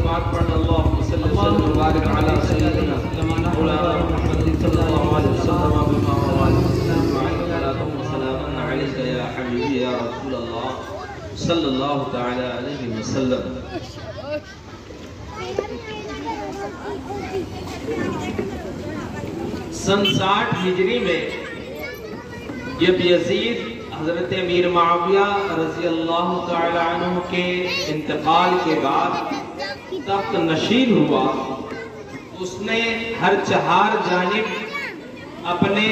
بعد پڑھنا اللهم صل وسلم وبارك على سيدنا مولانا محمد صلى الله عليه وسلم بما وسلام عليك يا حبيبي يا رسول الله صلى الله تعالى عليه وسلم. سن 60 ہجری میں جب یزید حضرت امیر معاویہ رضی اللہ تعالی عنہ کے انتقال کے بعد تخت نشین ہوا، اس نے ہر چہار جانب اپنے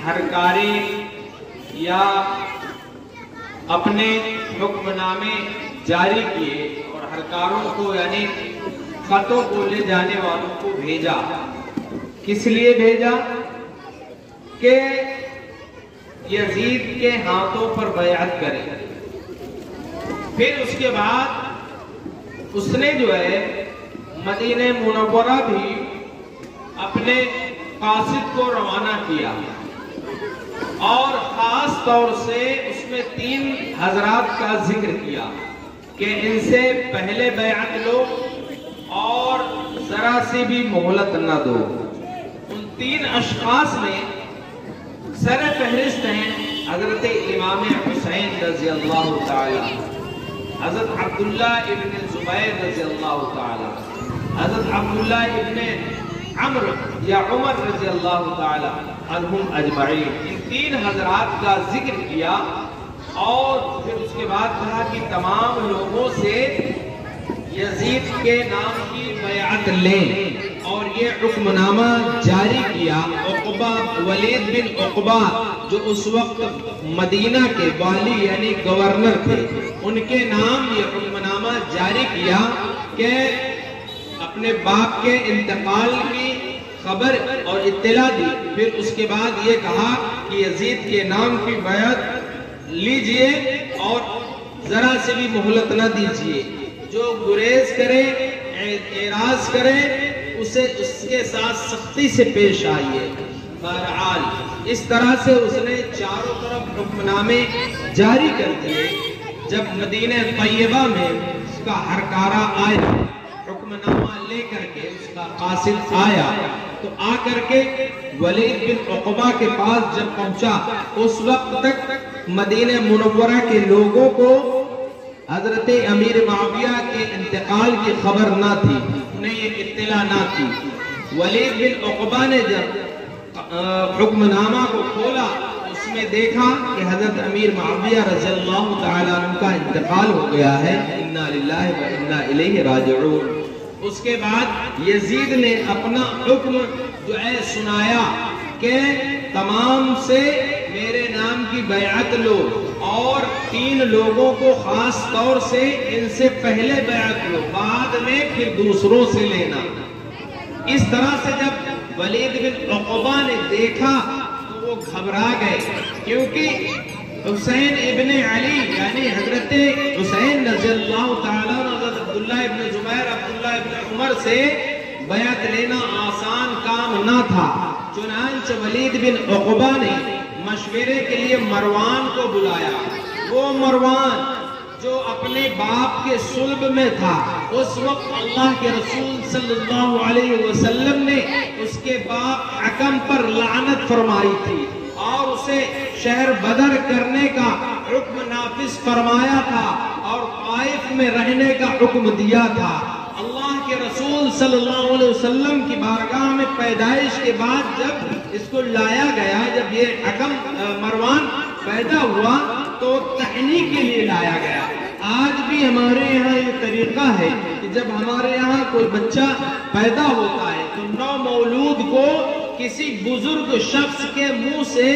ہرکارے یا اپنے حکم نامے جاری کیے اور ہرکاروں کو یعنی خطوں کو لے جانے والوں کو بھیجا. کس لیے بھیجا؟ کہ یزید کے ہاتھوں پر بیعت کرے. پھر اس کے بعد اس نے جو ہے مدینہ منورہ بھی اپنے قاصد کو روانہ کیا اور خاص طور سے اس میں 3 حضرات کا ذکر کیا کہ ان سے پہلے بیعت لو اور ذرا سی بھی مہلت نہ دو. ان 3 اشخاص میں سر فہرست ہیں حضرت امام حسین رضی اللہ تعالی، حضرت عبداللہ ابن زبیر رضی اللہ تعالی، حضرت عبداللہ ابن عمر یا عمر رضی اللہ تعالی عنہم اجمعین. ان 3 حضرات کا ذکر کیا اور پھر اس کے بعد کہا کہ تمام لوگوں سے یزید کے نام کی بیعت لیں اور یہ حکم نامہ جاری کیا. ولید بن عقبہ جو اس وقت مدینہ کے والی یعنی گورنر تھے، ان کے نام یہ حکم نامہ جاری کیا کہ اپنے باپ کے انتقال کی خبر اور اطلاع دی. پھر اس کے بعد یہ کہا کہ یزید کے نام کی بیعت لیجئے اور ذرا سے بھی مہلت نہ دیجئے. جو گریز کرے اعراض کرے اسے اس کے ساتھ سختی سے پیش آئیے. بہرحال اس طرح سے اس نے چاروں طرف حکم نامے جاری کر دیے. جب مدینہ طیبہ میں اس کا ہرکارہ آیا، حکم نامہ لے کر کے اس کا قاصد آیا تو آ کر کے ولید بن عقبہ کے پاس جب پہنچا، اس وقت تک مدینہ منورہ کے لوگوں کو حضرت امیر معاویہ کے انتقال کی خبر نہ تھی، انہیں یہ اطلاع نہ تھی. ولید بن عقبہ نے جب حکم نامہ کو کھولا اس میں دیکھا کہ حضرت امیر معاویہ رضی اللہ تعالی عنہ کا انتقال ہو گیا ہے. انا للہ و انا الیہ راجعون. اس کے بعد یزید نے اپنا حکم جو ہے سنایا کہ تمام سے میرے نام کی بیعت لو اور 3 لوگوں کو خاص طور سے ان سے پہلے بیعت لو، بعد میں پھر دوسروں سے لینا. اس طرح سے جب ولید بن عقبہ نے دیکھا تو وہ گھبرا گئے، کیونکہ حسین ابن علی یعنی حضرت حسین رضی اللہ تعالیٰ حضرت عبداللہ ابن زبیر عبداللہ ابن عمر سے بیعت لینا آسان کام نہ تھا. چنانچہ ولید بن عقبہ نے مشورے کے لیے مروان کو بلایا. وہ مروان جو اپنے باپ کے صلب میں تھا، اس وقت اللہ کے رسول صلی اللہ علیہ وسلم نے اس کے باپ حکم پر لعنت فرمائی تھی اور اسے شہر بدر کرنے کا حکم نافذ فرمایا تھا اور طائف میں رہنے کا حکم دیا تھا. اللہ کے رسول صلی اللہ علیہ وسلم کی بارگاہ میں پیدائش کے بعد جب اس کو لایا گیا، جب یہ حکم مروان پیدا ہوا تو تحنیک کے لیے لایا گیا. آج بھی ہمارے یہاں یہ طریقہ ہے کہ جب ہمارے یہاں کوئی بچہ پیدا ہوتا ہے تو نو مولود کو کسی بزرگ شخص کے منہ سے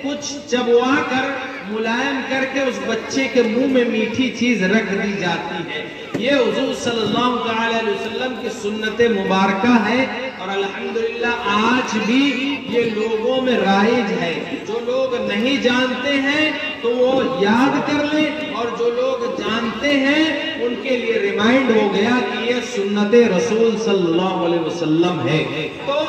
کچھ چبوا کر ملائم کر کے اس بچے کے منہ میں میٹھی چیز رکھ دی جاتی ہے. یہ حضور صلی اللہ علیہ وسلم کی سنت مبارکہ ہے اور الحمدللہ آج بھی یہ لوگوں میں رائج ہے. جو لوگ نہیں جانتے ہیں تو وہ یاد کر لیں اور جو لوگ جانتے ہیں ان کے لیے ریمائنڈ ہو گیا کہ یہ سنت رسول صلی اللہ علیہ وسلم ہے. تو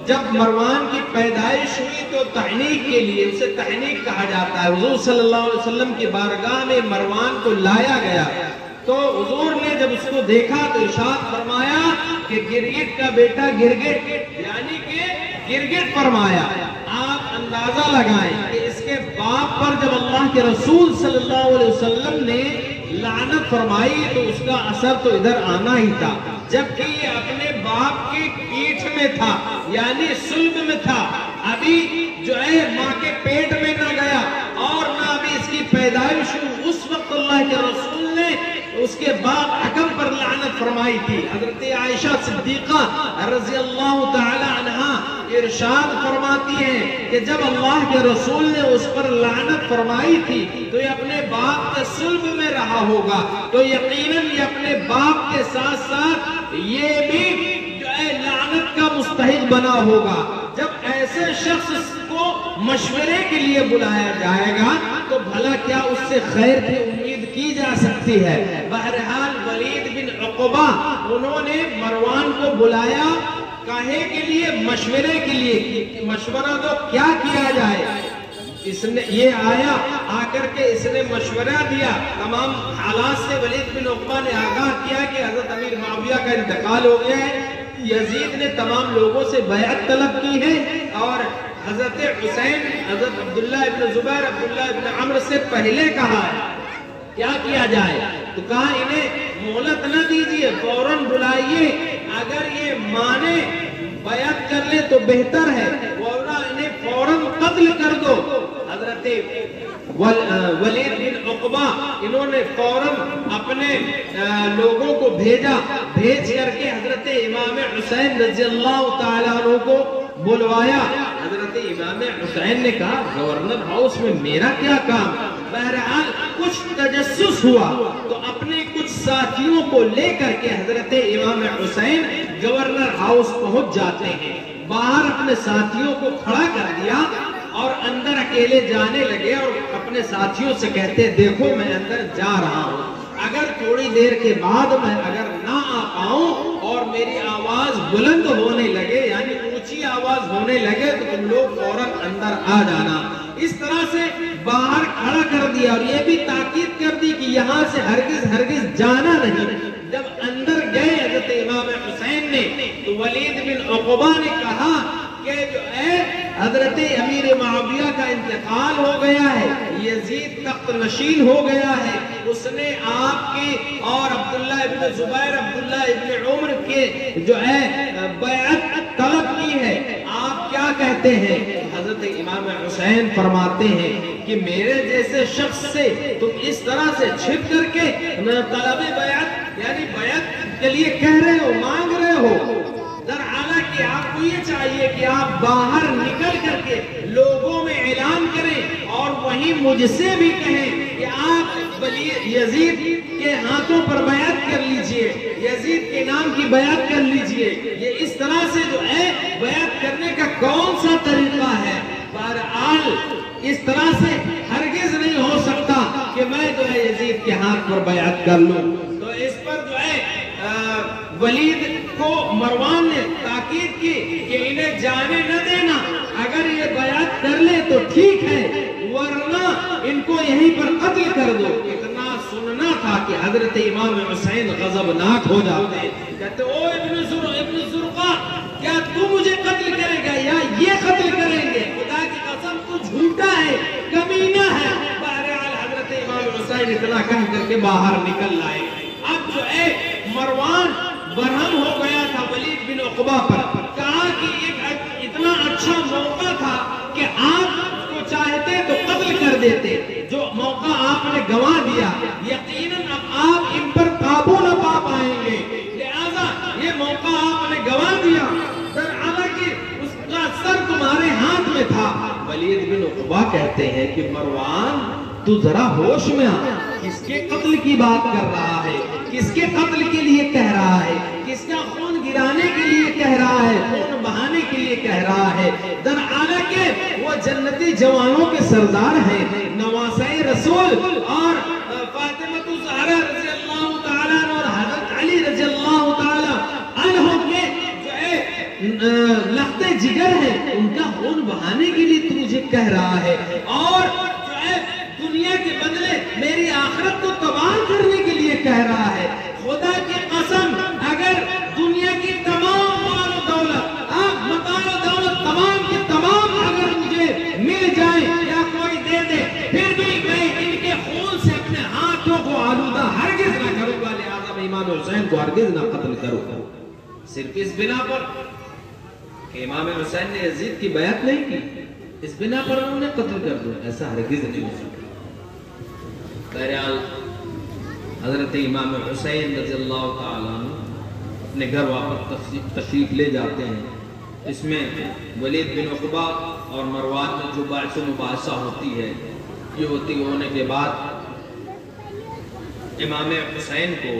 جب مروان کی پیدائش ہوئی تو تحنیک کے لیے اسے تحنیک کہا جاتا ہے. حضور صلی اللہ علیہ وسلم کی بارگاہ میں مروان کو لایا گیا تو حضور نے جب اس کو دیکھا تو ارشاد فرمایا کہ گرگٹ کا بیٹا گرگٹ، یعنی کہ گرگٹ فرمایا۔ آپ اندازہ لگائیں کہ اس کے باپ پر جب اللہ کے رسول صلی اللہ علیہ وسلم نے لعنت فرمائی تو اس کا اثر تو ادھر آنا ہی تھا، جبکہ یہ اپنے باپ کی پیٹھ میں تھا، یعنی صلب میں تھا، ابھی جو ہے ماں کے پیٹ میں نہ گیا اور نہ ابھی اس کی پیدائش ہوئی۔ اس وقت اللہ کے رسول نے اس کے باپ حکم پر لعنت فرمائی تھی۔ حضرت عائشہ صدیقہ رضی اللہ تعالی عنہا ارشاد فرماتی ہیں کہ جب اللہ کے رسول نے اس پر لعنت فرمائی تھی تو یہ اپنے باپ کے صلب میں رہا ہوگا، تو یقیناً یہ اپنے باپ کے ساتھ ساتھ یہ بھی جو ہے لعنت کا مستحق بنا ہوگا۔ جب ایسے شخص کو مشورے کے لیے بلایا جائے گا تو بھلا کیا اس سے خیر کی امید کی جا سکتی ہے؟ بہرحال ولید بن عقبہ انہوں نے مروان کو بلایا کاہے کے لیے؟ مشورے کے لیے۔ مشورہ تو کیا کیا جائے؟ اس نے یہ آیا، آ کر کے اس نے مشورہ دیا، تمام حالات سے ولید بن عقبہ نے آگاہ کیا کہ حضرت امیر معاویہ کا انتقال ہو گیا ہے، یزید نے تمام لوگوں سے بیعت طلب کی ہے اور حضرت حسین حضرت عبداللہ ابن زبیر عبداللہ ابن عمر سے پہلے کہا ہے، کیا کیا جائے؟ تو کہا انہیں مہلت نہ دیجیے، فوراً بلائیے، اگر یہ مانے بیعت کر لے تو بہتر ہے، ورنہ انہیں فوراً قتل کر دو۔ حضرت ولید بن عقبہ انہوں نے فوراً اپنے لوگوں کو بھیجا، بھیج کر کے حضرت امام حسین رضی اللہ تعالیٰ عنہ کو بلوایا۔ حضرت امام حسین نے کہا گورنر ہاؤس میں میرا کیا کام؟ بہرحال کچھ تجسس ہوا تو اپنے کچھ ساتھیوں کو لے کر کے حضرت امام حسین گورنر ہاؤس پہنچ جاتے ہیں، باہر اپنے ساتھیوں کو کھڑا کر دیا اور اندر اکیلے جانے لگے اور اپنے ساتھیوں سے کہتے دیکھو میں اندر جا رہا ہوں، اگر تھوڑی دیر کے بعد میں اگر نہ آ پاؤں اور میری آواز بلند ہونے لگے یعنی اونچی آواز ہونے لگے تو تم لوگ فوراً اندر آ جانا۔ اس طرح سے باہر کھڑا کر دیا اور یہ بھی تاکید کر دی کہ یہاں سے ہرگز جانا نہیں۔ جب اندر گئے حضرت امام حسین نے تو ولید بن عقبہ نے کہا کہ جو ہے حضرت امیر معاویہ کا انتقال ہو گیا ہے، یزید تخت نشین ہو گیا ہے، اس نے آپ کی اور عبداللہ ابن زبیر عبداللہ ابن عمر کے جو ہے بیعت طلب کی ہے، آپ کیا کہتے ہیں؟ حضرت امام حسین فرماتے ہیں کہ میرے جیسے شخص سے تم اس طرح سے چھپ کر کے طلب بیعت یعنی بیعت کے لیے کہہ رہے ہو، مانگ رہے ہو، حالانکہ آپ کو یہ چاہیے کہ آپ باہر نکل کر کے لوگوں میں اعلان کریں اور وہیں مجھ سے بھی کہیں کہ آپ یزید کے ہاتھوں پر بیعت کر لیجئے، یزید کے نام کی بیعت کر لیجئے۔ یہ اس طرح سے جو ہے بیعت کرنے کا کون سا طریقہ ہے؟ بہرحال اس طرح سے ہرگز نہیں ہو سکتا کہ میں جو ہے یزید کے ہاتھ پر بیعت کر لوں۔ تو اس پر جو ہے ولید کو مروان نے تاکید کی کہ انہیں جانے نہ دینا، اگر یہ بیعت کر لے تو ٹھیک ہے ورنہ ان کو یہیں پر قتل کر دو۔ اتنا سننا تھا کہ حضرت امام حسین غضبناک ہو جاتے، کہتے او ابن زرقہ کیا تو مجھے قتل کرے گا یا یہ قتل کریں گے؟ خدا کی قسم تو جھوٹا ہے، کمینہ ہے۔ بہرحال حضرت امام حسین اتنا کہہ کر کے باہر نکل لائے۔ اب جو ہے مروان برہم ہو گیا تھا ولید بن عقبہ پر، کہا کہ ایک اتنا اچھا موقع تھا کہ آپ کو چاہتے تو قتل کر دیتے، جو موقع آپ نے گنوا دیا یقیناً اب آپ ان پر قابو نہ پا پائیں گے، لہذا یہ موقع آپ نے گنوا دیا، حالانکہ اس کا سر تمہارے ہاتھ میں تھا۔ ولید بن عقبہ کہتے ہیں کہ مروان تو ذرا ہوش میں آ، کس کے قتل کی بات کر رہا ہے، کس کے قتل کے لیے کہہ رہا ہے، کس کا خون گرانے کے لیے کہہ رہا ہے، خون بہانے کے لیے کہہ رہا ہے؟ حالانکہ وہ جنتی جوانوں کے سردار ہیں، نواسۂ رسول اور فاطمہ الزہرا رضی اللہ تعالیٰ عنہ اور حضرت علی رضی اللہ تعالیٰ عنہ کے جو ہے لخت جگر ہیں، ان کا خون بہانے کے لیے تو مجھے کہہ رہا ہے اور جو ہے دنیا کے بدلے میری آخرت کو تباہ کرنے کے لیے کہہ رہا امام حسین کو ہرگز نہ قتل کرو، صرف اس بنا پر کہ امام حسین نے یزید کی بیعت نہیں کی، اس بنا پر انہوں نے قتل کر دو، ایسا ہرگز نہیں ہو سکتا۔ بہرحال حضرت امام حسین رضی اللہ تعالیٰ عنہ اپنے گھر واپس تشریف لے جاتے ہیں۔ اس میں ولید بن عقبہ اور مروان میں جو باعث و مباحثہ ہوتی ہے، یہ ہونے کے بعد امام حسین کو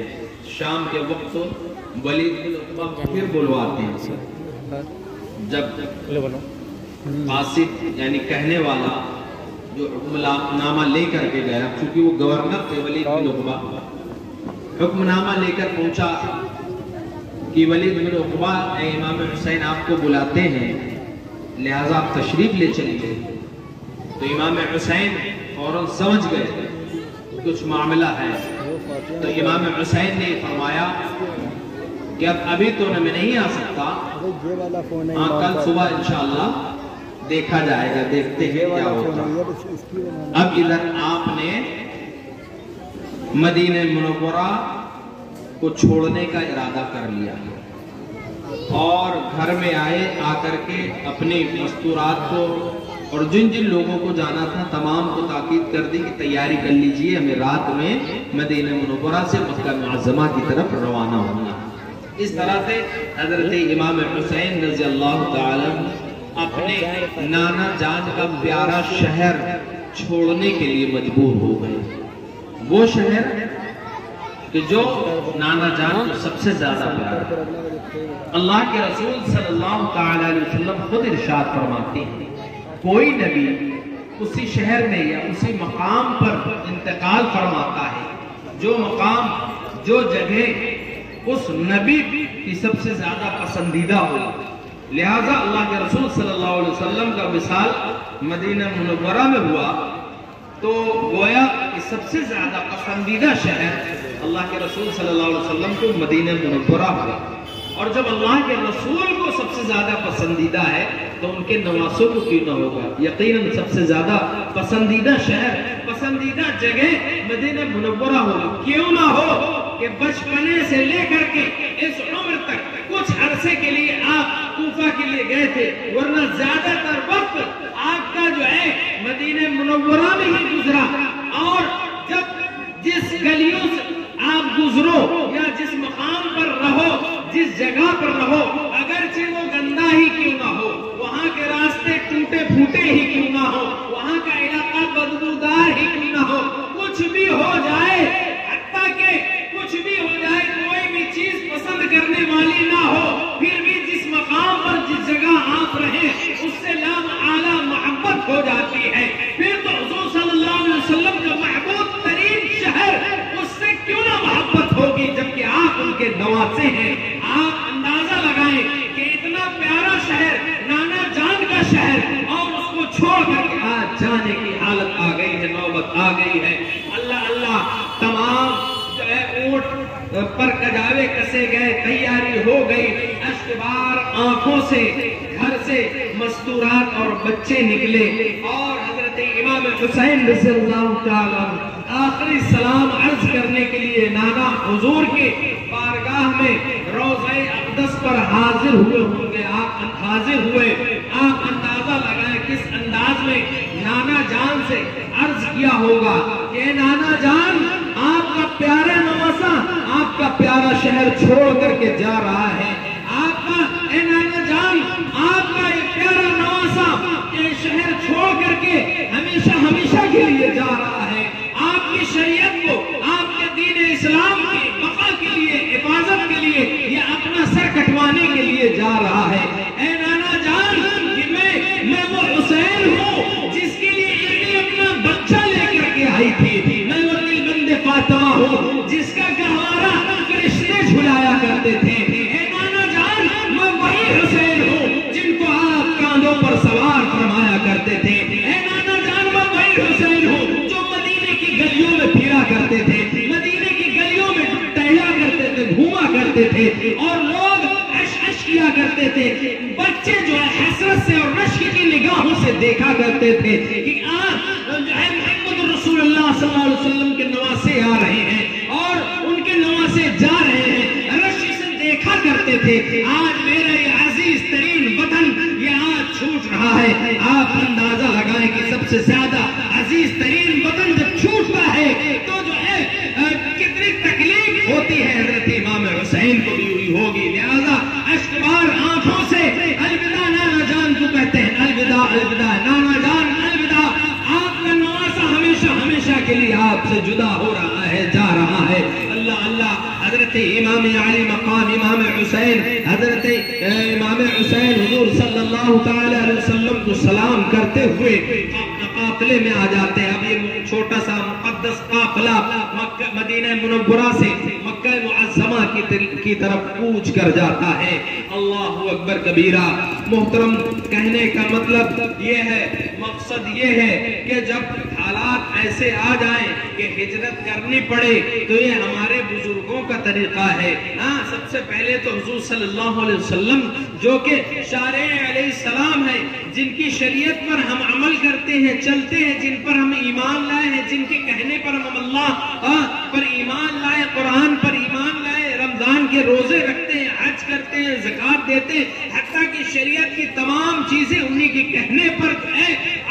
شام کے وقت ولید بن عقبہ پھر بلواتے ہیں۔ جب قاصد یعنی کہنے والا جو حکم نامہ لے کر کے گیا، چونکہ وہ گورنر تھے ولید بن عقبہ، حکم نامہ لے کر پہنچا کہ ولید بن عقبہ اے امام حسین آپ کو بلاتے ہیں، لہٰذا آپ تشریف لے چلیے۔ تو امام حسین فوراً سمجھ گئے کچھ معاملہ ہے، تو امام حسین نے فرمایا کہ اب ابھی تو میں نہیں آ سکتا، کل صبح انشاءاللہ دیکھا جائے گا، دیکھتے ہیں کیا ہوتا۔ اب ادھر آپ نے مدینہ منورہ کو چھوڑنے کا ارادہ کر لیا اور گھر میں آئے، آ کر کے اپنی مستورات کو اور جن جن لوگوں کو جانا تھا تمام کو تاکید کر دی کہ تیاری کر لیجئے، ہمیں رات میں مدینہ منورہ سے مکہ معظمہ کی طرف روانہ ہونا۔ اس طرح سے حضرت امام حسین رضی اللہ تعالیٰ اپنے نانا جان کا پیارا شہر چھوڑنے کے لیے مجبور ہو گئے، وہ شہر کہ جو نانا جان کو سب سے زیادہ پیارا۔ اللہ کے رسول صلی اللہ تعالیٰ علیہ وسلم خود ارشاد فرماتے ہیں، کوئی نبی اسی شہر میں یا اسی مقام پر انتقال فرماتا ہے جو مقام، جو جگہ اس نبی کی سب سے زیادہ پسندیدہ ہو۔ لہٰذا اللہ کے رسول صلی اللہ علیہ وسلم کا وصال مدینہ منورہ میں ہوا تو گویا کہ سب سے زیادہ پسندیدہ شہر اللہ کے رسول صلی اللہ علیہ وسلم کو مدینہ منورہ ہوا۔ اور جب اللہ کے رسول کو سب سے زیادہ پسندیدہ ہے تو ان کے نواسوں کو کیوں نہ ہوگا؟ یقیناً سب سے زیادہ پسندیدہ شہر، پسندیدہ جگہ مدینہ منورہ ہوگا۔ کیوں نہ ہو کہ بچپنے سے لے کر کے اس عمر تک کچھ عرصے کے لیے آپ کوفہ کے لیے گئے تھے، ورنہ زیادہ تر وقت آپ کا جو ہے مدینہ منورہ میں ہی گزرا۔ اور جب جس گلیوں سے آپ گزرو یا جس مقام پر رہو، جس جگہ پر رہو، اگرچہ وہ گندا ہی کیوں نہ ہو، وہاں کے راستے ٹوٹے پھوٹے ہی کیوں نہ ہو، وہاں کا علاقہ بدبودار ہی کیوں نہ ہو، کچھ بھی ہو جائے، حتیٰ کہ کچھ بھی ہو جائے، کوئی بھی چیز پسند کرنے والی نہ ہو، پھر بھی جس مقام پر جس جگہ آپ رہیں اس سے لام اعلیٰ محبت ہو جاتی ہے۔ پھر تو حضور صلی اللہ علیہ وسلم کا محبوب ترین شہر، اس سے کیوں نہ محبت ہوگی جبکہ آپ ان کے نواسے ہیں۔ آپ اندازہ لگائیں کہ اتنا پیارا شہر، نانا جان کا شہر، اور اس کو چھوڑ کر کے آج جانے کی حالت آ گئی ہے، نوبت آ گئی ہے۔ اللہ اللہ، تمام جو ہے اونٹ پر کجاوے کسے گئے، تیاری ہو گئی، اشکبار آنکھوں سے گھر سے مستورات اور بچے نکلے، اور حضرت امام حسین رضی اللہ تعالیٰ آخری سلام عرض کرنے کے لیے نانا حضور کے بارگاہ میں روضہ اقدس پر حاضر ہوئے ہوں گے۔ آپ حاضر ہوئے، آپ اندازہ لگائیں کس انداز میں نانا جان سے عرض کیا ہوگا کہ نانا جان، آپ کا پیارا نواسا آپ کا پیارا شہر چھوڑ کر کے جا رہا ہے، آپ کا اے نانا جان، آپ کا یہ پیارا نواسا یہ شہر چھوڑ کر کے ہمیشہ ہمیشہ کے لیے جا رہا ہے، آپ کی شریعت کو، آپ کے دین اسلام کی بقا کے لیے، حفاظت کے لیے، یہ اپنا سر کٹوانے کے لیے جا رہا ہے۔ اے نانا جان، کہ میں وہ حسین ہوں جس کے لیے یہ اپنا بچہ لے کر کے آئی تھی، میں وہ دلبند فاطمہ ہوں جس کا گہوارہ فرشتے جھلایا کرتے تھے۔ اے نانا جان، میں وہی حسین ہوں جن کو آپ کاندھوں پر سوار فرمایا کرتے تھے۔ اے نانا جان، میں وہی حسین ہوں جو مدینے کی گلیوں میں پھرا کرتے تھے، مدینے کی گلیوں میں ٹہلا کرتے تھے، گھوما کرتے تھے، اور لوگ عش کیا کرتے تھے، بچے جو ہے حسرت سے اور رشک کی نگاہوں سے دیکھا کرتے تھے کہ محمد رسول اللہ صلی اللہ علیہ وسلم کے نواسے آ رہے ہیں، اور ان کے نواسے سے جا رہے ہیں رشی سے دیکھا کرتے تھے، آج میرا یہ عزیز ترین وطن یہ آج چھوٹ رہا ہے۔ آپ اندازہ لگائیں کہ سب سے زیادہ عزیز ترین وطن جب چھوٹتا ہے تو جو ہے کتنی تکلیف ہوتی ہے۔ حضرت امام حسین کو بھی ہوئی ہوگی، لہذا اشکبار آنکھوں سے الوداع نانا جان کو کہتے ہیں، الوداع الوداع نانا جان الوداع، آپ کا نواسا ہمیشہ ہمیشہ کے لیے آپ سے جدا ہو رہا ہے، جا رہا ہے۔ اللہ اللہ، حضرت امام علی مقام امام حسین، حضرت امام حسین حضور صلی اللہ تعالی علیہ وسلم کو سلام کرتے ہوئے قافلے میں آ جاتے ہیں۔ اب یہ چھوٹا سا مقدس قافلہ مدینہ منورہ سے مکہ معظمہ کی طرف کوچ کر جاتا ہے۔ اللہ اکبر کبیرہ۔ محترم، کہنے کا مطلب یہ ہے، مقصد یہ ہے کہ جب حالات ایسے آ جائیں کہ ہجرت کرنی پڑے تو یہ ہمارے بزرگوں کا طریقہ ہے۔ ہاں، سب سے پہلے تو حضور صلی اللہ علیہ وسلم جو کہ شارع علیہ السلام ہیں، جن کی شریعت پر ہم عمل کرتے ہیں، چلتے ہیں، جن پر ہم ایمان لائے ہیں، جن کے کہنے پر ہم اللہ پر ایمان لائے، قرآن پر ایمان لائے، رمضان کے روزے رکھتے ہیں، حج کرتے ہیں، زکوٰۃ دیتے ہیں، حتیٰ کہ شریعت کی تمام چیزیں انہی کے کہنے پر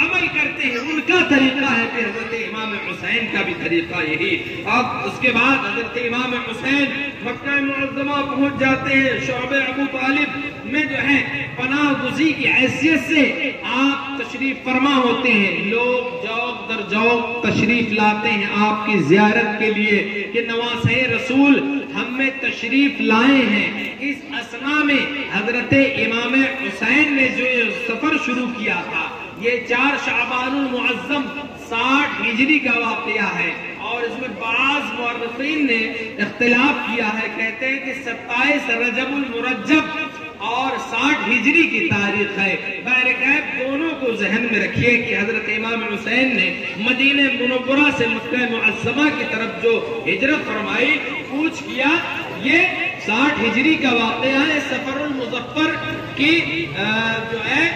عمل کرتے ہیں، ان کا طریقہ ہے۔ پھر حضرت امام حسین کا بھی طریقہ یہی۔ اب اس کے بعد حضرت امام حسین مکہ معظمہ پہنچ جاتے ہیں، شعبہ ابو طالب میں جو ہے پناہ گزی کی حیثیت سے آپ تشریف فرما ہوتے ہیں۔ لوگ جوق در جوق تشریف لاتے ہیں آپ کی زیارت کے لیے کہ نواسہ رسول ہم میں تشریف لائے ہیں۔ اس اثناء میں حضرت امام حسین نے جو سفر شروع کیا تھا، یہ 4 شعبان المعظم 60 ہجری کا واقعہ ہے، اور اس میں بعض مورخین نے اختلاف کیا ہے، کہتے ہیں کہ 27 رجب المرجب اور 60 ہجری کی تاریخ ہے۔ بہرکیف دونوں کو ذہن میں رکھیے کہ حضرت امام حسین نے مدینہ منورہ سے مکہ معظمہ کی طرف جو ہجرت فرمائی، کوچ کیا، یہ 60 ہجری کا واقعہ ہے۔ سفر المظفر کی جو ہے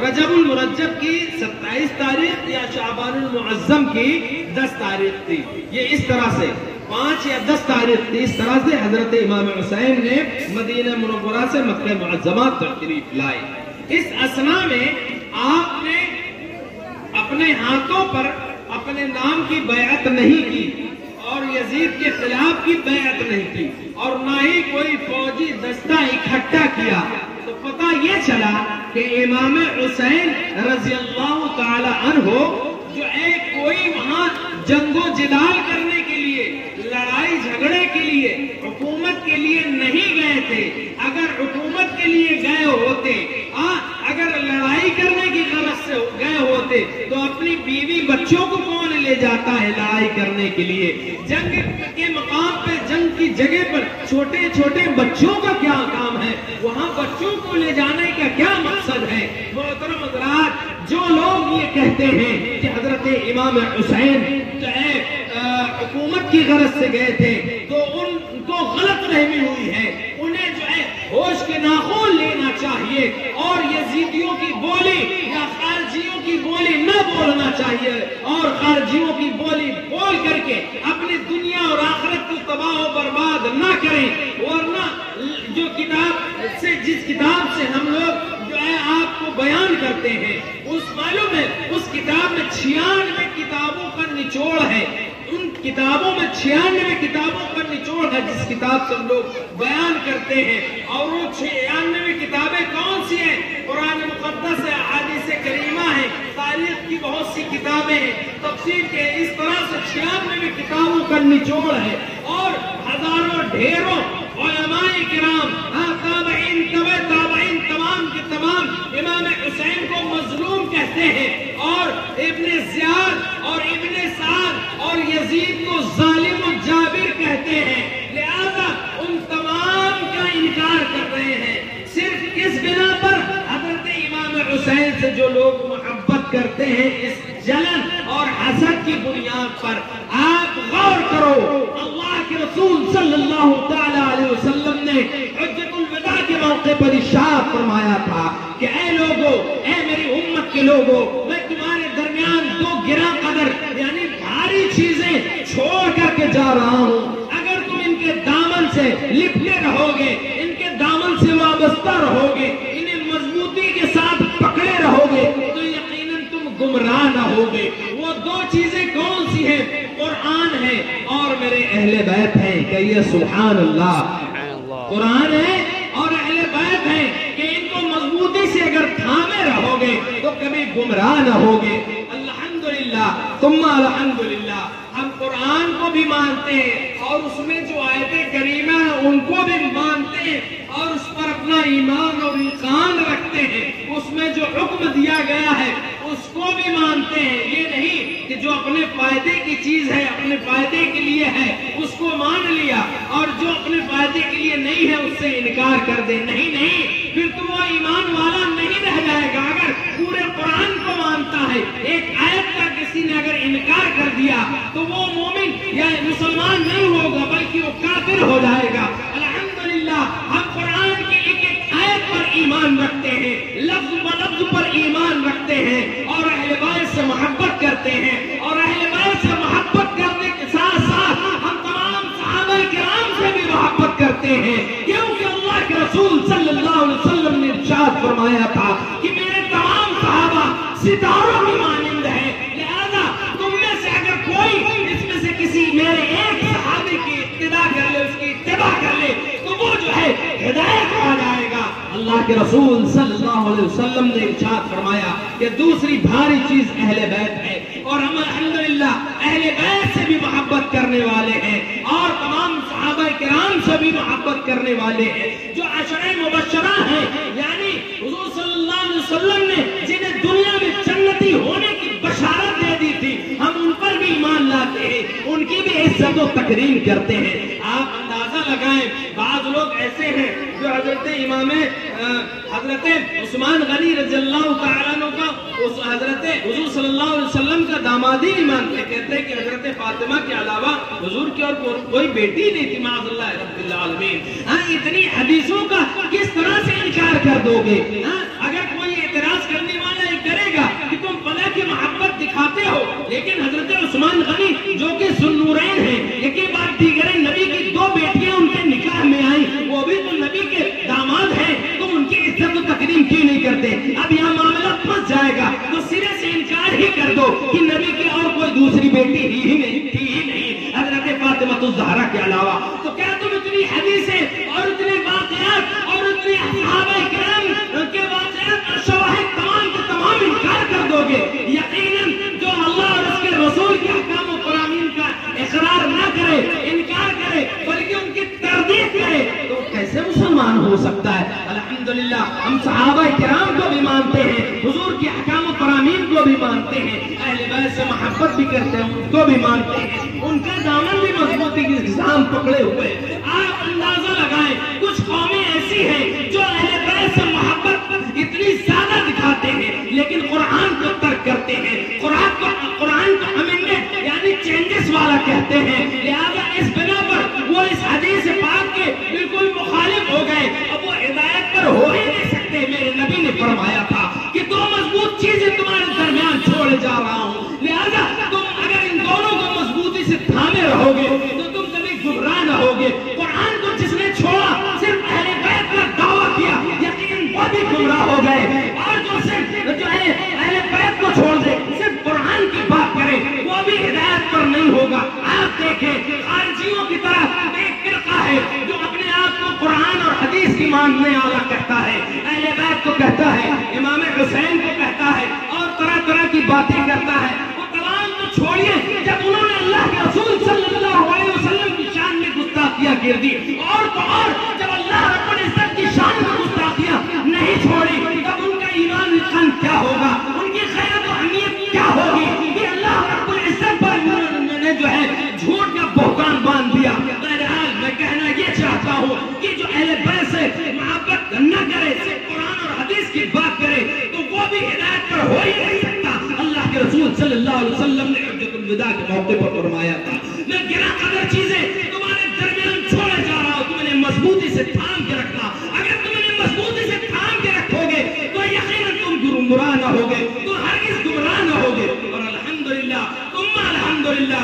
رجب المرجب کی 27 تاریخ یا شعبان المعظم کی 10 تاریخ تھی۔ یہ اس طرح سے 5 یا 10 تاریخ تھی، اس طرح سے حضرت امام حسین نے مدینہ منورہ سے مکہ معظمہ تشریف لائے۔ اس اثناء میں آپ نے اپنے ہاتھوں پر اپنے نام کی بیعت نہیں کی اور یزید کے خلاف کی بیعت نہیں کی، اور نہ ہی کوئی فوجی دستہ اکٹھا کیا۔ تو پتہ یہ چلا کہ امام حسین رضی اللہ تعالی عنہ جو کوئی وہاں جنگ و جدال کرنے کے لیے، لڑائی جھگڑے کے لیے، حکومت کے لیے نہیں گئے تھے۔ اگر حکومت کے لیے گئے ہوتے، اگر لڑائی کرنے کی غرض سے گئے ہوتے تو اپنی بیوی بچوں کو کون لے جاتا ہے لڑائی کرنے کے لیے؟ جنگ کے مقام پہ، جنگ کی جگہ پر چھوٹے چھوٹے بچوں کا کیا کام ہے؟ وہاں بچوں کو لے جانے کا کیا مقصد ہے؟ محترم حضرات، جو لوگ یہ کہتے ہیں کہ حضرت امام حسین جو ہے حکومت کی غرض سے گئے تھے تو ان کو غلط فہمی ہوئی ہے۔ انہیں جو ہے ہوش کے ناخن لینا چاہیے اور یزیدیوں کی بولی یا خارجیوں کی بولی نہ بولنا چاہیے، اور خارجیوں کی بولی بول کر کے اپنی دنیا اور آخرت کو تباہ و برباد نہ کریں، ورنہ جو کتاب سے، جس کتاب سے ہم لوگ جو ہے آپ کو بیان کرتے ہیں، اس معلوم ہے اس کتاب میں 96 کتابوں کا نچوڑ ہے۔ ان کتابوں میں 96 کتابوں کا نچوڑ ہے جس کتاب سے ہم لوگ بیان کرتے ہیں، اور وہ 96 کتابیں کون سی ہیں؟ قرآن مقدس ہے، احادیث کریمہ ہے، تاریخ کی بہت سی کتابیں ہیں، تفسیر کے، اس طرح سے 96 کتابوں کا نچوڑ ہے، اور ہزاروں ڈھیروں علماء کرام، تابعین، تبع تابعین، تمام کے تمام امام حسین کو مظلوم کہتے ہیں، اور ابن زیاد اور ابن سعد اور یزید کو ظالم و جابر کہتے ہیں۔ لہذا ان تمام کا انکار کر رہے ہیں۔ صرف اس بنا پر حضرت امام حسین سے جو لوگ محبت کرتے ہیں، اس جلن اور حسد کی بنیاد پر، آپ غور کرو، اللہ کے رسول صلی اللہ تعالی علیہ وسلم نے حجۃ الوداع کے موقع پر ارشاد فرمایا تھا کہ اے لوگو، اے میری امت کے لوگو، میں تمہارے درمیان 2 گراں قدر یعنی بھاری چیزیں چھوڑ کر کے جا رہا ہوں۔ اگر تم ان کے سے لپٹے رہو گے، ان کے دامن سے وابستہ رہو گے، انہیں مضبوطی کے ساتھ پکڑے رہو گے تو یقیناً تم گمراہ نہ ہوگے۔ وہ دو چیزیں کون سی ہیں؟ قرآن ہے اور میرے اہل بیت ہیں۔ کہیے سبحان اللہ۔ قرآن ہے اور اہل بیت ہیں کہ ان کو مضبوطی سے اگر تھامے رہو گے تو کبھی گمراہ نہ ہوگے۔ الحمدللہ ثم الحمدللہ، ہم قرآن کو بھی مانتے ہیں اور اس میں جو آیتیں کریمہ ہیں ان کو بھی مانتے ہیں اور اس پر اپنا ایمان اور یقین رکھتے ہیں۔ اس میں جو حکم دیا گیا ہے اس کو بھی مانتے ہیں۔ یہ نہیں کہ جو اپنے فائدے کی چیز ہے، اپنے فائدے کے لیے ہے، اس کو مان لیا اور جو اپنے فائدے کے لیے نہیں ہے اس سے انکار کر دے۔ نہیں، پھر تو وہ ایمان والا نہیں رہ جائے گا۔ اگر پورے قرآن کو مانتا ہے، ایک آیت کا کسی نے اگر انکار کر دیا تو وہ مومن یا مسلمان نہیں ہوگا بلکہ وہ کافر ہو جائے گا۔ الحمدللہ ہم قرآن کی ایک ایک آیت پر ایمان رکھتے ہیں، لفظ بلفظ پر ایمان رکھتے ہیں اور اہل بیت سے محبت کرتے ہیں، اور اہل بیت سے محبت کرنے کے ساتھ ساتھ ہم تمام صحابہ کرام سے بھی محبت کرتے ہیں، کیونکہ اللہ کے رسول صلی اللہ علیہ وسلم نے ارشاد فرمایا تھا کہ میرے تمام صحابہ ستاروں کی مانند ہیں، لہذا تم میں سے اگر کوئی اس میں سے کسی میرے ایک صحابی کی اتباع کر لے، اس کی اتباع کر لے تو وہ جو ہے ہدایت پا جائے گا۔ اللہ کے رسول صلی اللہ علیہ وسلم نے ارشاد فرمایا کہ دوسری بھاری چیز اہل بیت ہے، اور ہم الحمدللہ اہل بیت سے بھی محبت کرنے والے ہیں اور تمام صحابہ کرام سے بھی محبت کرنے والے ہیں۔ جو عشرہ مبشرہ ہیں یعنی حضور صلی اللہ علیہ وسلم نے جنہیں دنیا میں جنتی ہونے کی بشارت دے دی تھی، ہم ان پر بھی ایمان لاتے ہیں، ان کی بھی عزت و تکریم کرتے ہیں۔ آپ اندازہ لگائیں، بعض لوگ ایسے ہیں جو حضرت امام حضرت عثمان غنی رضی اللہ تعالیٰ عنہ کا اس حضرت حضور صلی اللہ علیہ وسلم کا دامادی نہیں مانتے، کہتے ہیں کہ حضرت فاطمہ کے علاوہ حضور کی اور کوئی بیٹی نہیں تھی، معاذ اللہ رب العالمین۔ اتنی حدیثوں کا کس طرح سے انکار کر دو گے؟ اگر کوئی اعتراض کرنے والا یہ کرے گا کہ تم فلاں کی محبت دکھاتے ہو لیکن حضرت عثمان غنی جو کہ ذوالنورین ہیں، یکی بات دیگر نبی کی دو بیٹیاں ان کے نکاح میں آئیں، وہ بھی تو نبی کے داماد ہیں، تم ان کی عزت و تکریم کیوں نہیں کرتے؟ اب یہاں معاملہ پھنس جائے گا تو سرے سے انکار ہی کر دو کہ نبی کی اور کوئی دوسری بیٹی ہی نہیں حضرت فاطمہ الزہرا کے علاوہ۔ تو کیا تم اتنی حدیثیں اور اتنے واقعات اور اتنے صحابہ کرام کے واقعات اور شواہد تمام کے تمام انکار کر دو گے؟ یقیناً جو اللہ اور اس کے رسول کے احکام و فرامین کا اقرار نہ کرے، انکار کرے، بلکہ ان کی تردید کرے تو کیسے مسلمان ہو سکتا ہے؟ الحمدللہ ہم صحابہ کرام کو بھی مانتے ہیں، حضور کے احکام و فرامین کو بھی مانتے ہیں، اہل بیت سے محبت بھی کرتے ہیں، ان کو بھی مانتے ہیں، ان کا دامن بھی مضبوطی کے ساتھ پکڑے ہوئے۔ آپ اندازہ لگائیں، کچھ قومیں ایسی ہیں جو اہل بیت سے محبت اتنی زیادہ دکھاتے ہیں لیکن قرآن کو ترک کرتے ہیں، قرآن کو امینڈمنٹ یعنی چینجز والا کہتے ہیں، لہذا اس بنا پر وہ اس حدیث پاک کے بالکل مخالف ہو گئے، اب وہ ہدایت پر ہو ہی نہیں سکتے۔ میرے نبی نے فرمایا تھا کہ دو مضبوط چیزیں تمہارے درمیان چھوڑے جا رہا ہوں، لہذا تم اگر ان دونوں کو مضبوطی سے تھامے رہو گے تو تم کبھی گمراہ نہ ہوگے۔ قرآن کو جس نے چھوڑا، صرف اہل بیت کا دعویٰ کیا، یقیناً وہ بھی گمراہ ہو گئے، اور جو صرف جو ہے اہل بیت کو چھوڑ دے، صرف قرآن کی بات کرے، وہ بھی ہدایت پر نہیں ہوگا۔ آپ دیکھیں خارجیوں کی طرح ایک فرقہ ہے جو اپنے آپ کو قرآن اور حدیث کی ماننے والا کہتا ہے، اہل بیت کو کہتا ہے، امام حسین کو کہتا ہے اور طرح طرح کی باتیں کرتا ہے۔ وہ تمام کو چھوڑیے، جب انہوں نے اللہ کے رسول صلی اللہ علیہ وسلم کی شان میں گستاخیاں کر دی، اور تو اور جب اللہ رب العزت کی شان میں گستاخیاں نہیں چھوڑی، تب ان کا ایمان نشان کیا ہوگا، ان کی خیرت و اہمیت کیا ہوگی کہ اللہ رب العزت پر انہوں نے جو ہے جھوٹ کا بہتان باندھ دیا۔ بہرحال میں کہنا یہ چاہتا ہوں کہ جو اہل بیت سے محبت نہ کرے، صرف قرآن اور حدیث کی بات کرے تو وہ بھی ہدایت پر ہو ہی نہیں سکتا۔ اللہ کے رسول صلی اللہ علیہ وسلم نے حجۃ الوداع کے موقع پر فرمایا تھا، میں گرا قدر چیزیں تمہارے درمیان چھوڑے جا رہا ہوں، تم انہیں مضبوطی سے تھام کے رکھنا۔ اگر تم انہیں مضبوطی سے تھام کے رکھو گے تو یقیناً تم گمراہ نہ ہوگے، تم ہرگز گمراہ نہ ہوگے۔ اور الحمدللہ ثم الحمدللہ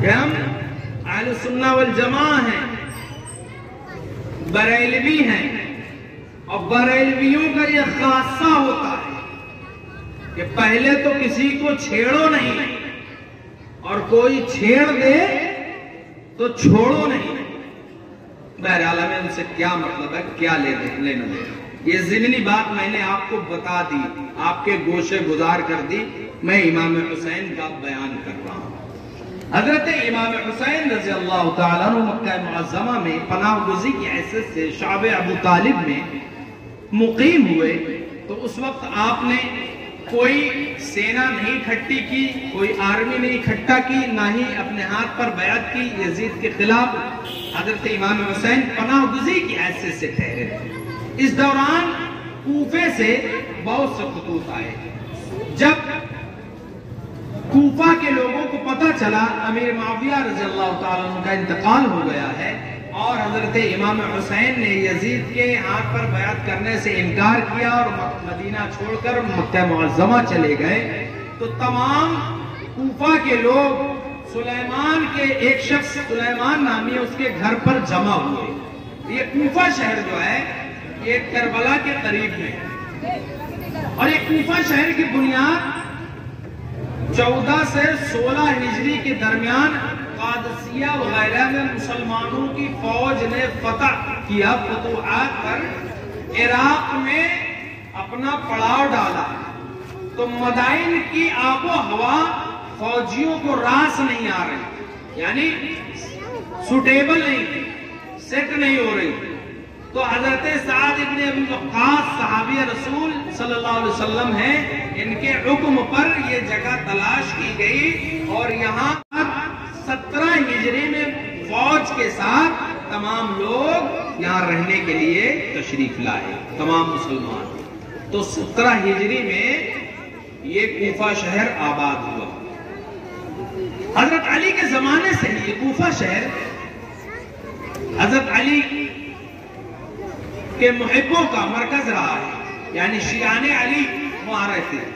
کہ ہم اہل سنہ والجماع ہیں، بریلوی ہیں، اور بریلویوں کا یہ خاصہ ہوتا ہے کہ پہلے تو کسی کو چھیڑو نہیں، اور کوئی چھیڑ دے تو چھوڑو نہیں۔ بہرحال ہمیں ان سے کیا مطلب ہے، کیا لینا دینا، یہ ضمنی بات میں نے آپ کو بتا دی، آپ کے گوشے گزار کر دی، میں امام حسین کا بیان کر رہا ہوں۔ حضرت امام حسین رضی اللہ تعالیٰ عنہ مکہ معظمہ میں پناہ گزی کی حیثیت سے شعب ابو طالب میں مقیم ہوئے، تو اس وقت آپ نے کوئی سینا نہیں کھٹی کی، کوئی آرمی نہیں کھٹا کی، نہ ہی اپنے ہاتھ پر بیعت کی یزید کے خلاف۔ حضرت امام حسین پناہ گزی کی حیثیت سے ٹھہرے تھے۔ اس دوران کوفے سے بہت سے خطوط آئے۔ جب کوفہ کے لوگوں کو پتہ چلا امیر معاویہ رضی اللہ تعالیٰ عنہ کا انتقال ہو گیا ہے اور حضرت امام حسین نے یزید کے ہاتھ پر بیعت کرنے سے انکار کیا اور مدینہ چھوڑ کر مکہ معظمہ چلے گئے، تو تمام کوفہ کے لوگ سلیمان کے ایک شخص سلیمان نامی اس کے گھر پر جمع ہوئے۔ یہ کوفہ شہر جو ہے یہ کربلا کے قریب ہے، اور یہ کوفہ شہر کی بنیاد 14 سے 16 ہجری کے درمیان قادسیہ وغیرہ میں مسلمانوں کی فوج نے فتح کیا، فتوحات پر عراق میں اپنا پڑاؤ ڈالا، تو مدائن کی آب و ہوا فوجیوں کو راس نہیں آ رہی، یعنی سوٹیبل نہیں تھی، سیٹ نہیں ہو رہی۔ تو حضرت سعد ابن ابی وقاص صحابی رسول صلی اللہ علیہ وسلم ہیں، ان کے حکم پر یہ جگہ تلاش کی گئی، اور یہاں 17 ہجری میں فوج کے ساتھ تمام لوگ یہاں رہنے کے لیے تشریف لائے، تمام مسلمان۔ تو 17 ہجری میں یہ کوفہ شہر آباد ہوا۔ حضرت علی کے زمانے سے یہ کوفہ شہر حضرت علی کے محبوں کا مرکز رہا ہے، یعنی شیعان علی وہاں رہتے ہیں۔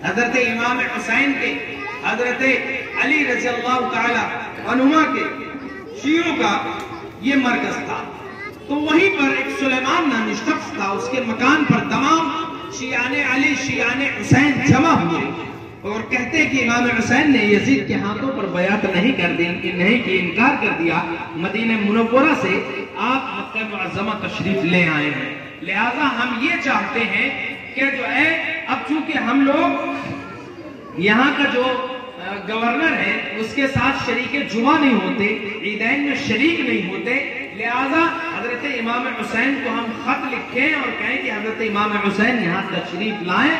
حضرت امام حسین کے، حضرت علی رضی اللہ تعالی عنہما کے شیعوں کا یہ مرکز تھا۔ تو وہیں پر ایک سلیمان نامی شخص تھا، اس کے مکان پر تمام شیعان علی شیعان حسین جمع ہوئے اور کہتے کہ امام حسین نے یزید کے ہاتھوں پر بیعت نہیں کی، انکار کر دیا، مدینہ منورہ سے آپ مکہ معظمہ تشریف لے آئے ہیں، لہذا ہم یہ چاہتے ہیں کہ جو ہے اب چونکہ ہم لوگ یہاں کا جو گورنر ہے اس کے ساتھ شریک جمعہ نہیں ہوتے، عیدین میں شریک نہیں ہوتے، لہذا حضرت امام حسین کو ہم خط لکھیں اور کہیں کہ حضرت امام حسین یہاں تشریف لائیں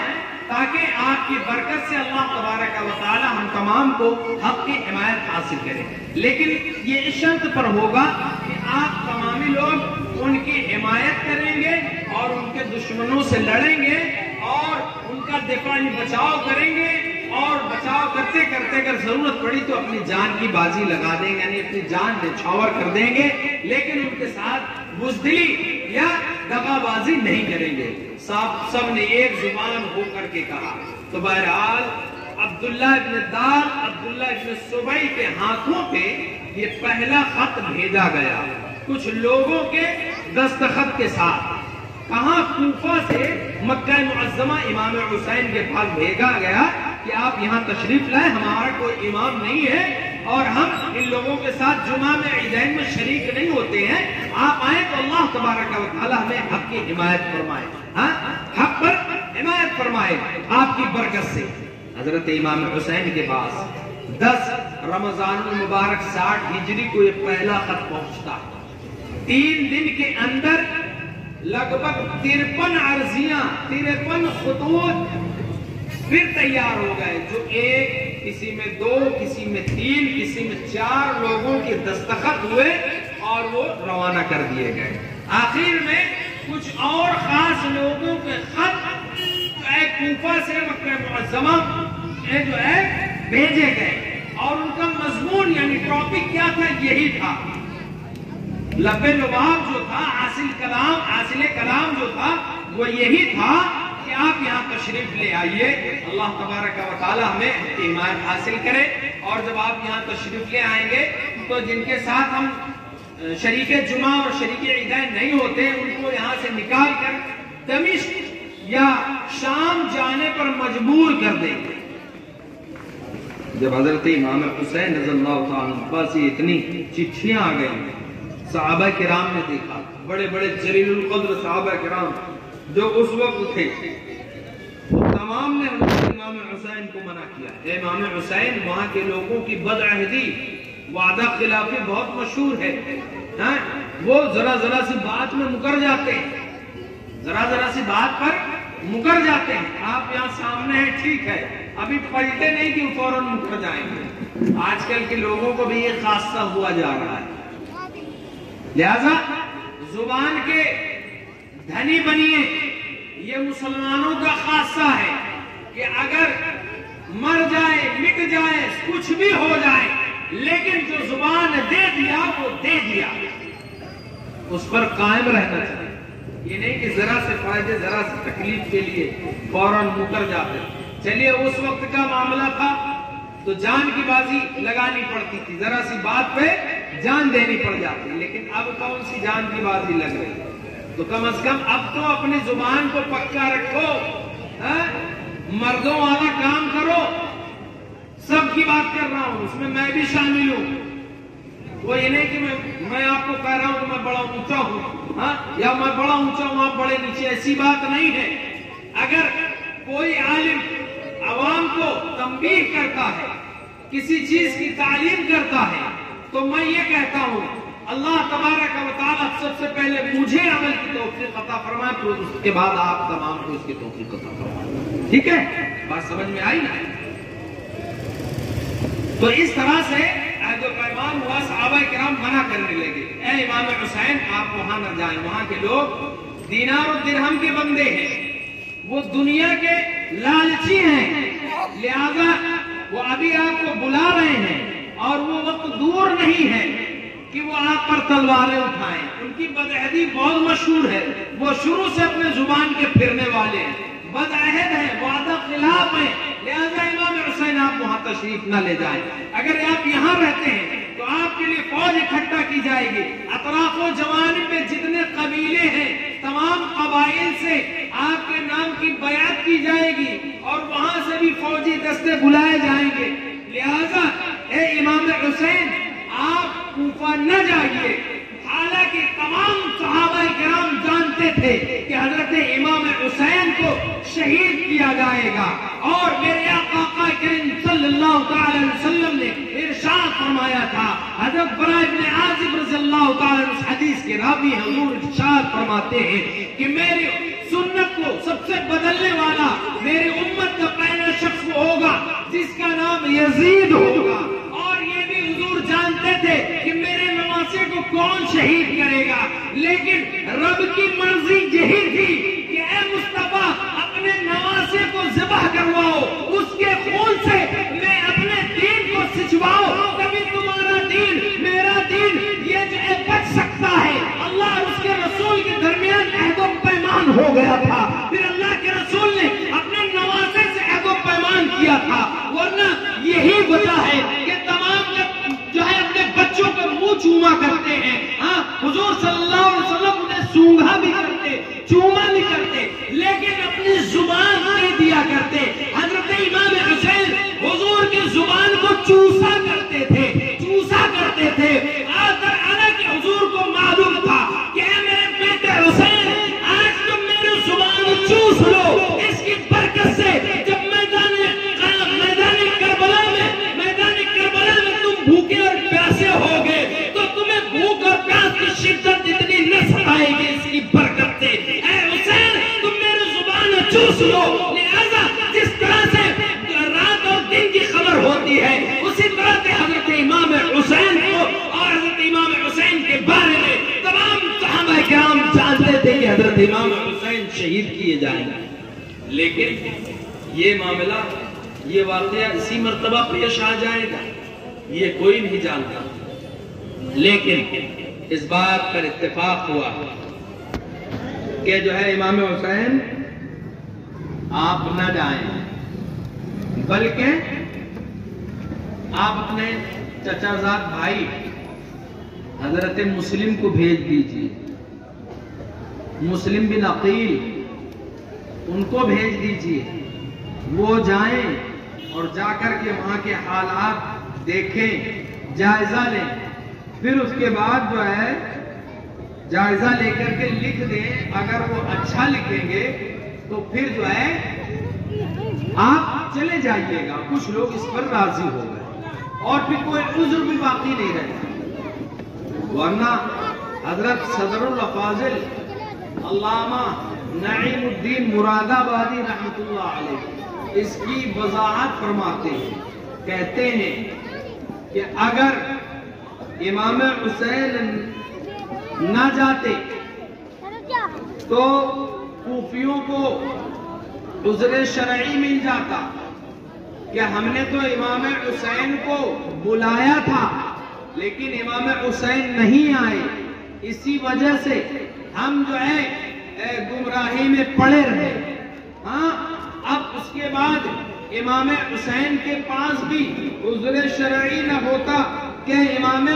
تاکہ آپ کی برکت سے اللہ تبارک و تعالی ہم تمام کو حق کی حمایت حاصل کریں، لیکن یہ اس شرط پر ہوگا کہ آپ تمامی لوگ ان کی حمایت کریں گے اور ان کے دشمنوں سے لڑیں گے اور ان کا دفاعی بچاؤ کریں گے، اور بچاؤ کرتے کرتے اگر ضرورت پڑی تو اپنی جان کی بازی لگا دیں گے، یعنی اپنی جان نچھاور کر دیں گے، لیکن ان کے ساتھ بزدلی یا دغا بازی نہیں کریں گے۔ سب نے ایک زبان ہو کر کے کہا۔ تو بہرحال عبداللہ ابن دار، عبداللہ ابن سبئی کے ہاتھوں پہ یہ پہلا خط بھیجا گیا کچھ لوگوں کے دستخط کے ساتھ۔ کہاں؟ کوفہ سے مکہ معظمہ امام حسین کے پاس بھیجا گیا کہ آپ یہاں تشریف لائیں، ہمارا کوئی امام نہیں ہے اور ہم ان لوگوں کے ساتھ جمعہ میں عیدین میں شریک نہیں ہوتے ہیں، آپ آئیں تو اللہ تبارک و تعالی ہمیں حق کی حمایت فرمائے، حق پر حمایت فرمائے آپ کی برکت سے۔ حضرت امام حسین کے پاس 10 رمضان المبارک 60 ہجری کو یہ پہلا خط پہنچتا ہے۔ 3 دن کے اندر لگ بھگ 53 عرضیاں، 53 خطوط پھر تیار ہو گئے، جو ایک، کسی میں 2، کسی میں 3، کسی میں 4 لوگوں کے دستخط ہوئے اور وہ روانہ کر دیے گئے۔ آخر میں کچھ اور خاص لوگوں کے خط کوفہ سے مکہ معظمہ جو ہے بھیجے گئے، اور ان کا مضمون یعنی ٹاپک کیا تھا؟ یہی تھا، لب لباب جو تھا، حاصل کلام جو تھا وہ یہی تھا کہ آپ یہاں تشریف لے آئیے، اللہ تبارک و تعالی ہمیں حمایت حاصل کرے اور جب آپ یہاں تشریف لے آئیں گے تو جن کے ساتھ ہم شریک جمعہ اور شریک عیدین نہیں ہوتے ان کو یہاں سے نکال کر دمشق یا شام جانے پر مجبور کر دیں گے۔ جب حضرت امام حسین رضی اللہ تعالیٰ عنہ پاس اتنی چٹھیاں آ گئی، صحابہ کرام نے دیکھا، بڑے بڑے جلیل القدر صحابہ کرام جو اس وقت تھے، تمام نے امام حسین کو منع کیا، اے امام حسین، وہاں کے لوگوں کی بدعہدی، وعدہ خلافی بہت مشہور ہے، وہ ذرا سی بات میں مکر جاتے ہیں، ذرا سی بات پر مکر جاتے ہیں۔ آپ یہاں سامنے ہیں، ٹھیک ہے، ابھی پلٹے نہیں کہ فوراً مکر جائیں گے۔ آج کل کے لوگوں کو بھی یہ خاصہ ہوا جا رہا ہے، لہذا زبان کے دھنی بنیے۔ یہ مسلمانوں کا خاصہ ہے کہ اگر مر جائے، مٹ جائے، کچھ بھی ہو جائے، لیکن جو زبان دے دیا وہ دے دیا، اس پر قائم رہنا چاہیے۔ یہ نہیں کہ ذرا سے فائدے، ذرا سے تکلیف کے لیے فوراً مکر جاتے۔ چلیے اس وقت کا معاملہ تھا تو جان کی بازی لگانی پڑتی تھی، ذرا سی بات پہ جان دینی پڑ جاتی، لیکن اب کون سی جان کی بازی لگ رہی؟ تو کم از کم اب تو اپنی زبان کو پکا رکھو، مردوں والا کام کرو۔ سب کی بات کر رہا ہوں، اس میں بھی شامل ہوں۔ وہ یہ نہیں کہ میں آپ کو کہہ رہا ہوں کہ میں بڑا اونچا ہوں، یا میں بڑا اونچا ہوں آپ بڑے نیچے، ایسی بات نہیں ہے۔ اگر کوئی عالم عوام کو تنبیہ کرتا ہے، کسی چیز کی تعلیم کرتا ہے، تو میں یہ کہتا ہوں اللہ تبارک و تعالیٰ سب سے پہلے مجھے عمل کی توفیق عطا فرمائے، پھر اس کے بعد آپ تمام کو اس کی توفیق عطا فرمائے۔ ٹھیک ہے، بات سمجھ میں آئی نا؟ تو اس طرح سے جو پیغام ہوا، صحابہ کرام منع کرنے لگے، اے امام حسین آپ وہاں نہ جائیں، وہاں کے لوگ دینار و درہم کے بندے ہیں، وہ دنیا کے لالچی ہیں، لہذا وہ ابھی آپ کو بلا رہے ہیں اور وہ وقت دور نہیں ہے کہ وہ آپ پر تلواریں اٹھائیں۔ ان کی بدعہدی بہت مشہور ہے، وہ شروع سے اپنے زبان کے پھرنے والے ہیں، بدعہد ہیں، وعدہ خلاف ہیں، لہذا امام حسین آپ وہاں تشریف نہ لے جائیں۔ اگر آپ یہاں رہتے ہیں تو آپ کے لیے فوج اکٹھا کی جائے گی، اطراف و جوانب میں جتنے قبیلے ہیں تمام قبائل سے آپ کے نام کی بیعت کی جائے گی اور وہاں سے بھی فوجی دستے بلائے جائیں گے، لہذا اے امام حسین آپ کوفہ نہ جائیے۔ حالانکہ تمام صحابہ کرام جانتے تھے کہ حضرت امام حسین کو شہید کیا جائے گا، اور میرے آقا کریم صلی اللہ تعالی وسلم نے ارشاد فرمایا تھا، حضرت براء بن عازب رضی اللہ تعالی عنہ اس حدیث کے راوی ہیں، حضور ارشاد فرماتے ہیں کہ میری سنت کو سب سے بدلنے والا میری امت کا پہلا شخص ہوگا جس کا نام یزید ہوگا، اور یہ بھی حضور جانتے تھے کہ میرے نواسے کو کون شہید کرے گا، لیکن رب کی مرضی یہی تھی کہ اے مصطفیٰ اپنے نواسے کو ذبح کرواؤ، اس کے خون سے میں اپنے دین کو سچواؤ، تبھی تمہارا دین میرا دین یہ جو ہے بچ سکتا ہے۔ اللہ اور اس کے رسول کے درمیان عہد و پیمان ہو گیا تھا، پھر اللہ کے رسول نے اپنے نواسے سے عہد و پیمان کیا تھا، ورنہ یہی وجہ ہے کہ تمام جو ہے اپنے بچوں کو منہ چوما کرتے ہیں۔ حضور صلی اللہ علیہ وسلم انہیں سونگھا بھی کرتے، چوما بھی کرتے، لیکن اپنی زبان نہیں دیا کرتے۔ حضرت امام حسین حضور کی زبان کو چوسا کرتے تھے، چوسا کرتے تھے، حالانکہ حضور کو معلوم تھا کہ اے میرے بیٹے حسین آج تم میری زبان چوس لو، اس کی برکت سے جب میدان کربلا میں تم بھوکے اور پیاسے ہوگے تو تمہیں بھوک اور پیاس کی شدت اتنی نہ ستائے گی، اس کی برکت سے اے حسین تم میری زبان چوس لو۔ لہذا جس طرح سے رات اور دن کی خبر ہوتی ہے، اسی طرح سے حضرت امام حسین کو اور حضرت امام حسین کے بارے میں تمام صحابہ کرام جانتے تھے کہ حضرت امام حسین شہید کیے جائیں گے، لیکن یہ معاملہ، یہ واقعہ اسی مرتبہ پیش آ جائے گا یہ کوئی نہیں جانتا، لیکن اس بات پر اتفاق ہوا کہ جو ہے امام حسین آپ نہ جائیں، بلکہ آپ اپنے چچا زاد بھائی حضرت مسلم کو بھیج دیجئے، مسلم بن عقیل ان کو بھیج دیجئے، وہ جائیں اور جا کر کے وہاں کے حالات دیکھیں، جائزہ لیں، پھر اس کے بعد جو ہے جائزہ لے کر کے لکھ دیں۔ اگر وہ اچھا لکھیں گے تو پھر جو ہے آپ چلے جائیے گا۔ کچھ لوگ اس پر راضی ہو گئے اور پھر کوئی عذر بھی باقی نہیں رہتا، ورنہ حضرت صدر الافاضل علامہ نعیم الدین مراد آبادی رحمت اللہ علیہ اس کی وضاحت فرماتے ہیں، کہتے ہیں کہ اگر امام حسین نہ جاتے تو کوفیوں کو عذر شرعی مل جاتا کہ ہم نے تو امام حسین کو بلایا تھا لیکن امام حسین نہیں آئے، اسی وجہ سے ہم جو ہے گمراہی میں پڑے رہے۔ ہاں، اب اس کے بعد امام حسین کے پاس بھی عذر شرعی نہ ہوتا کہ امام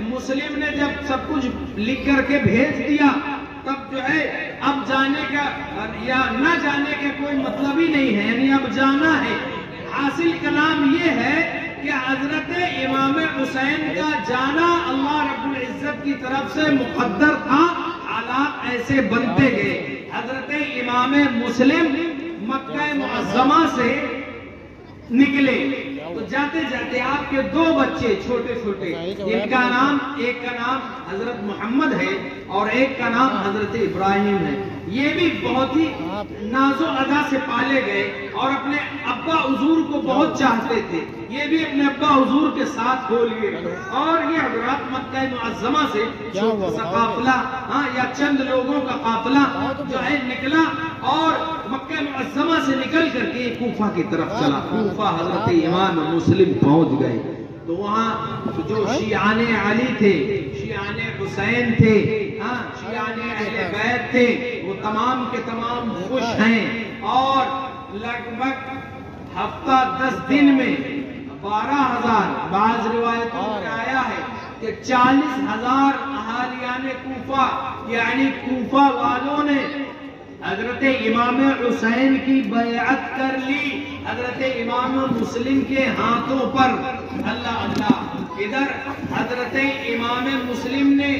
مسلم نے جب سب کچھ لکھ کر کے بھیج دیا تب جو ہے اب جانے کا یا نہ جانے کا کوئی مطلب ہی نہیں ہے، یعنی اب جانا ہے۔ حاصل کلام یہ ہے کہ حضرت امام حسین کا جانا اللہ رب العزت کی طرف سے مقدر تھا، حالات ایسے بنتے گئے۔ حضرت امام مسلم مکہ معظمہ سے نکلے تو جاتے جاتے آپ کے دو بچے چھوٹے چھوٹے، ایک کا نام حضرت محمد ہے اور ایک کا نام حضرت ابراہیم ہے، یہ بھی بہت ہی ناز و ادا سے پالے گئے اور اپنے ابا حضور کو بہت چاہتے تھے، یہ بھی اپنے ابا حضور کے ساتھ ہو لیے اور یہ حضرات مکہ معظمہ سے چھوٹا سا قافلہ یا چند لوگوں کا قافلہ جو ہے نکلا اور مکہ معظمہ سے نکل کر کے کوفہ کی طرف چلا۔ کوفہ حضرت امام مسلم پہنچ گئے تو وہاں جو شیعان علی تھے، شیعان حسین تھے، شیعان اہل بیت تھے، وہ تمام کے تمام خوش ہیں اور لگ بھگ ہفتہ 10 دن میں 12,000، بعض روایتوں میں آیا ہے کہ 40,000 اہالیان کوفہ یعنی کوفہ والوں نے حضرت امام حسین کی بیعت کر لی حضرت امام مسلم کے ہاتھوں پر۔ اللہ اللہ، ادھر حضرت امام مسلم نے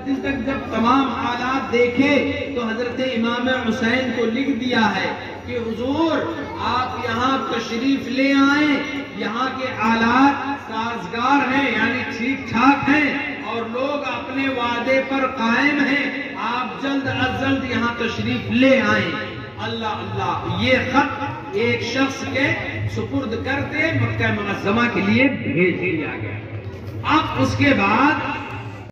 دن تک جب تمام حالات دیکھے تو حضرت امام حسین کو لکھ دیا ہے کہ حضور آپ یہاں تشریف لے آئیں، یہاں کے حالات سازگار ہیں یعنی ٹھیک ٹھاک ہیں اور لوگ اپنے وعدے پر قائم ہیں، آپ جلد از جلد یہاں تشریف لے آئیں۔ اللہ اللہ، یہ خط ایک شخص کے سپرد کرتے مکہ معظمہ کے لیے بھیج دیا گیا۔ اب اس کے بعد